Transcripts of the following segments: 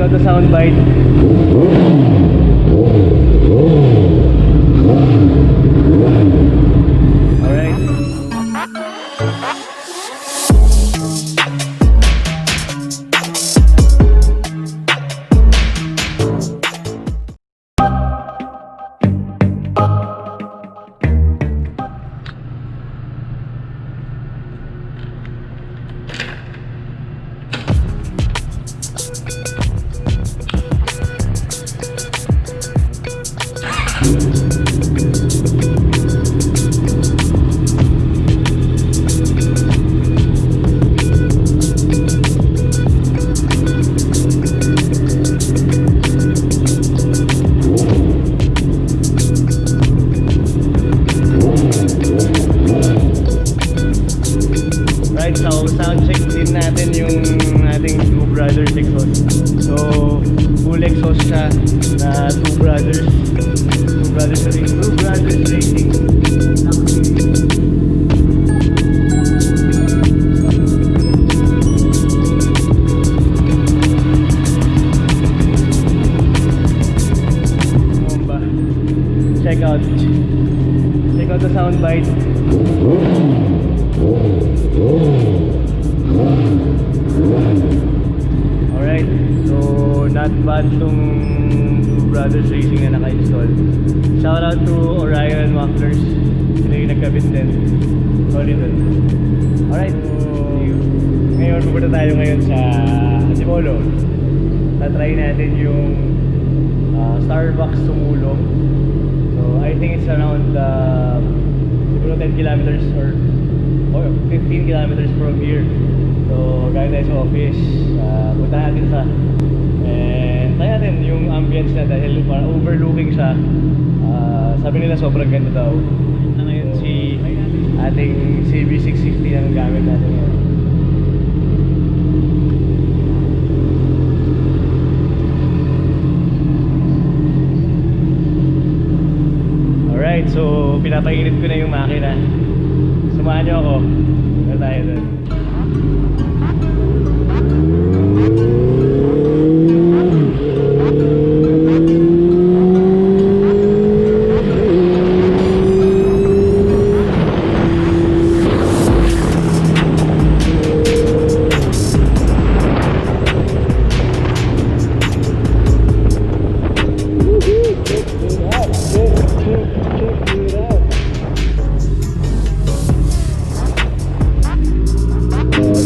out the soundbite. Alright. Right, so sound check din natin yung ating Two Brothers exhaust. So full exhaust siya na Two Brothers rating. Bomba. Check out the soundbite. Alright, so not bad tong Two Brothers Racing na naka-install. Shoutout to Orion Mufflers, sila yung nagkabit din. Solid dun. Alright, ngayon pupunta tayo ngayon sa Antipolo. Tatry natin yung Starbucks sumulong. So I think it's around siguro 10 kilometers or 15 kilometers from here. So galing tayo sa office, punta natin sa and tayo natin yung ambience na dahil para overlooking siya. Sabi nila sobrang ganda daw. Na ngayon si ating CB650 ang gamit natin ngayon. Alright, so pinapainit ko na yung makina. Samahan nyo ako. Ano tayo doon?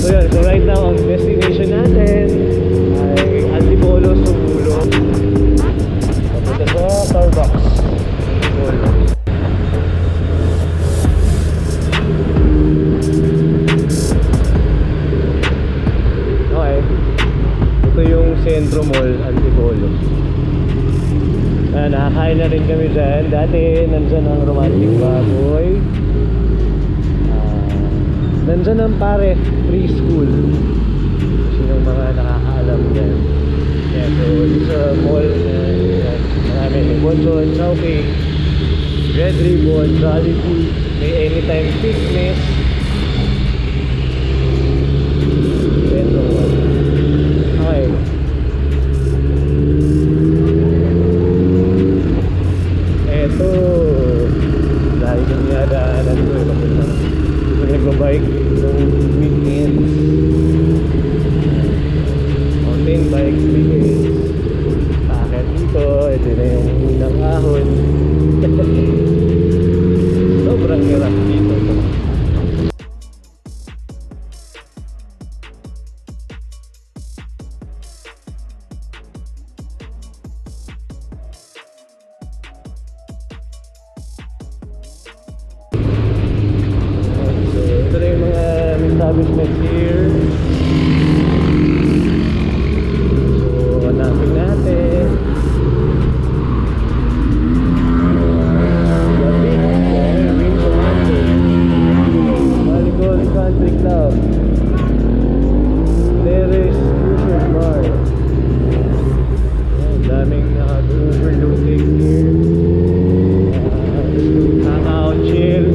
So right now, ang destination natin ay Antipolo, Sumulong. Papunta sa Starbucks. Antipolo. Okay. Ito yung Centro Mall, Antipolo. Nakakain na rin kami dyan. Dati, nandyan ang Romantic Baboy. Nandyan ang pare preschool. Sinong mga nakakaalam dyan. Yeah, so sa mall, marami Bonjon, Chowking, Red Ribbon, Jollibee, may Anytime Fitness. Centro Mall. Okay. Eto, dahil yung niyadaanan ko nagbabike nung weekends, mountain bike weekends. Bakit dito? Ito na yung unang ahon. Sobrang hirap dito. Establishment here. So, hanapin natin. Maligol Country Club. Terrace Cruiser Bar. Daming naka-overlooking here. Chill.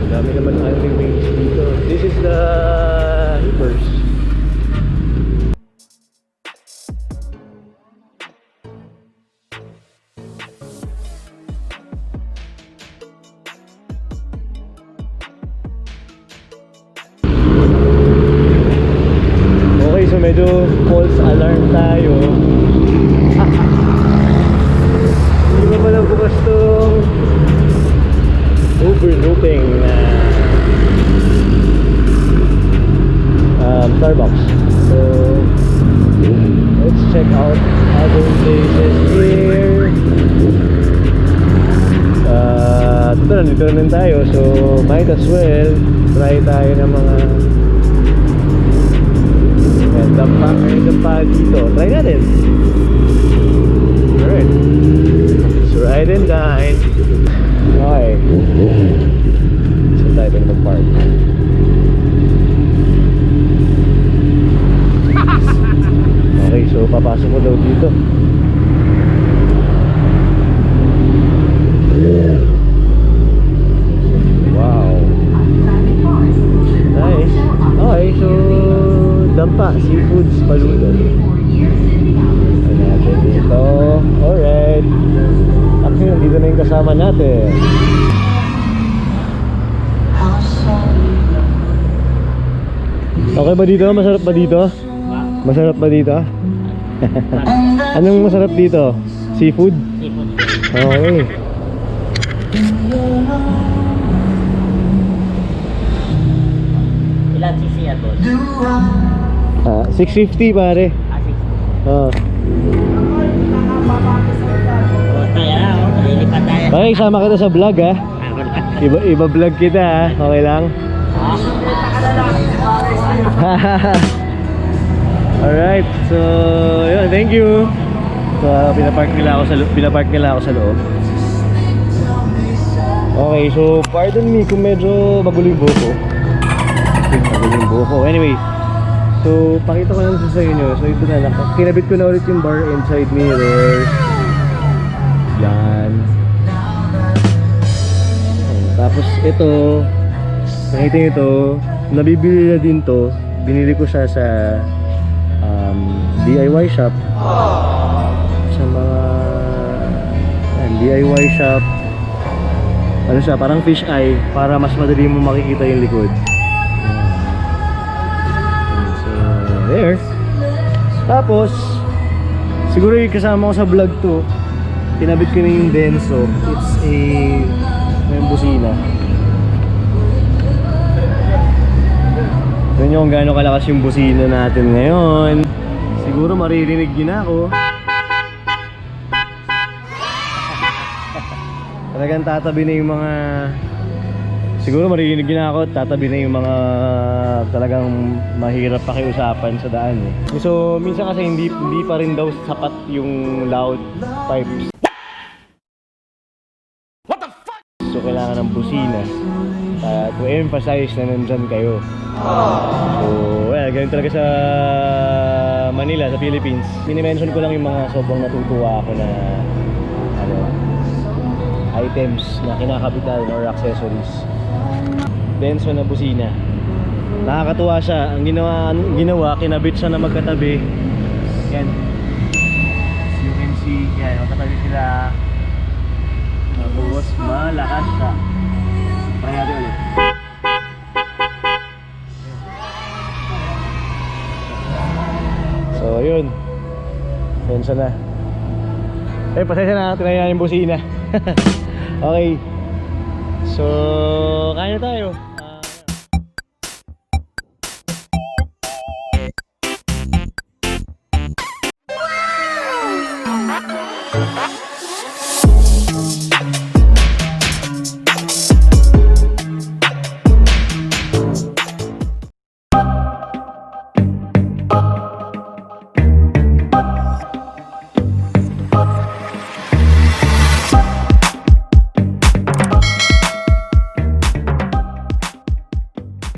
Dami naman ang living medyo false alarm tayo. Hindi ba pala bukas tong overlooping na Starbucks. So let's check out other places here. Dito naman tayo, so might as well try tayo ng mga dampa dito. Try natin. Alright, so ride and dine. Okay, so tayo tayo mag-park. Okay, so papasok ko daw dito. Wow, nice. Okay, so dampa, seafoods, paluto. Ayan natin dito. Alright, actually nandito na yung kasama natin. Okay ba dito? Masarap ba dito? Masarap ba dito? Anong masarap dito? Seafood? Seafood. Okay. Ilan cc yan, boss? 650 pare. 60. Oh. Tayo na, malilipat tayo. Okay, sama kita sa vlog ha. Iba vlog kita ha. Okay lang? Alright, so yun, thank you. So pinapark nila ako sa loob. Okay, so pardon me kung medyo magulo yung buhok ko. Anyway, so pakita ko lang sa inyo. So ito na, kinabit ko na ulit yung bar and side mirrors. Yan. Tapos ito, nakita nyo ito, nabibili na din to. Binili ko siya sa DIY shop. Sa mga DIY shop. Ano siya, parang fish eye, para mas madali mo makikita yung likod. So there. Tapos siguro yung kasama ko sa vlog to, tinabit ko na yung Denso. It's may busina. Tignan nyo kung gaano kalakas yung busina natin ngayon. Siguro maririnig nyo na ako. Talagang tatabi na yung mga... Siguro maririnig nyo na ako. Tatabi na yung mga talagang mahirap pakiusapan sa daan eh. So minsan kasi hindi pa rin daw sapat yung loud pipes. What the fuck? So kailangan ng busina to emphasize na nandyan kayo. So, well, ganun talaga sa Manila, sa Philippines. Mini-mention ko lang yung mga sobrang natutuwa ako na items na kinakapitan or accessories. Denso na busina. Nakakatuwa siya. Ang ginawa, kinabit siya na magkatabi. Yan. As you can see, yan, magkatabi sila. Tapos malakas siya. Try natin ulit. So yun, pensa na. Pasensya na, tinaya yung busina. Okay, so kaya na tayo.